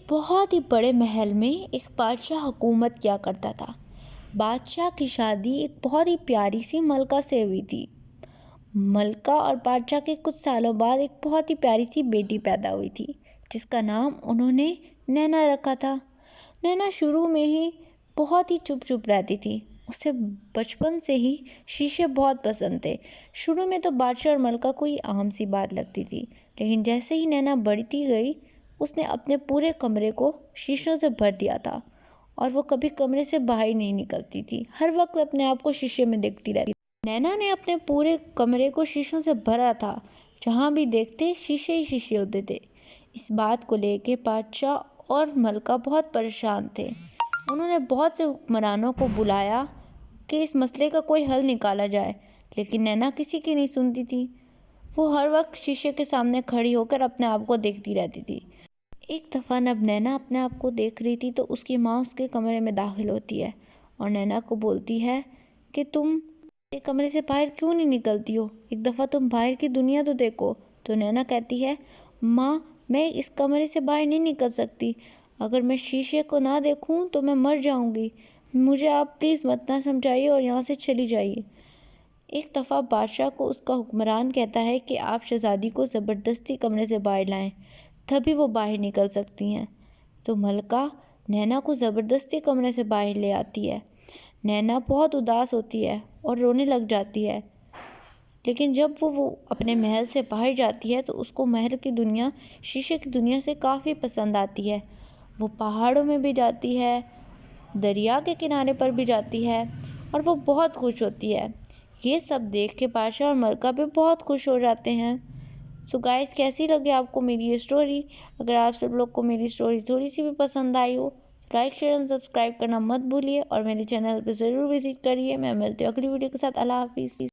बहुत ही बड़े महल में एक बादशाह हुकूमत किया करता था। बादशाह की शादी एक बहुत ही प्यारी सी मलका से हुई थी। मलका और बादशाह के कुछ सालों बाद एक बहुत ही प्यारी सी बेटी पैदा हुई थी, जिसका नाम उन्होंने नैना रखा था। नैना शुरू में ही बहुत ही चुप चुप रहती थी। उसे बचपन से ही शीशे बहुत पसंद थे। शुरू में तो बादशाह और मलका को ये आम सी बात लगती थी, लेकिन जैसे ही नैना बढ़ती गई, उसने अपने पूरे कमरे को शीशों से भर दिया था और वो कभी कमरे से बाहर नहीं निकलती थी। हर वक्त अपने आप को शीशे में देखती रहती। नैना ने अपने पूरे कमरे को शीशों से भरा था। जहाँ भी देखते शीशे ही शीशे होते थे। इस बात को लेके बादशाह और मलका बहुत परेशान थे। उन्होंने बहुत से हुक्मरानों को बुलाया कि इस मसले का कोई हल निकाला जाए, लेकिन नैना किसी की नहीं सुनती थी। वो हर वक्त शीशे के सामने खड़ी होकर अपने आप को देखती रहती थी। एक दफ़ा जब नैना अपने आप को देख रही थी तो उसकी माँ उसके कमरे में दाखिल होती है और नैना को बोलती है कि तुम एक कमरे से बाहर क्यों नहीं निकलती हो, एक दफ़ा तुम बाहर की दुनिया तो देखो। तो नैना कहती है, माँ मैं इस कमरे से बाहर नहीं निकल सकती। अगर मैं शीशे को ना देखूं तो मैं मर जाऊंगी। मुझे आप प्लीज़ मत ना समझाइए और यहाँ से चली जाइए। एक दफ़ा बादशाह को उसका हुक्मरान कहता है कि आप शहज़ादी को ज़बरदस्ती कमरे से बाहर लाएं, तभी वो बाहर निकल सकती हैं। तो मलका नैना को ज़बरदस्ती कमरे से बाहर ले आती है। नैना बहुत उदास होती है और रोने लग जाती है, लेकिन जब वो अपने महल से बाहर जाती है तो उसको महल की दुनिया शीशे की दुनिया से काफ़ी पसंद आती है। वो पहाड़ों में भी जाती है, दरिया के किनारे पर भी जाती है और वो बहुत खुश होती है। ये सब देख के बादशाह और मलका भी बहुत खुश हो जाते हैं। सो गाइस, कैसी लगी आपको मेरी ये स्टोरी? अगर आप सब लोग को मेरी स्टोरी थोड़ी सी भी पसंद आई हो तो लाइक शेयर एंड सब्सक्राइब करना मत भूलिए और मेरे चैनल पे ज़रूर विजिट करिए। मैं मिलती हूँ अगली वीडियो के साथ। अल्लाह हाफिज़।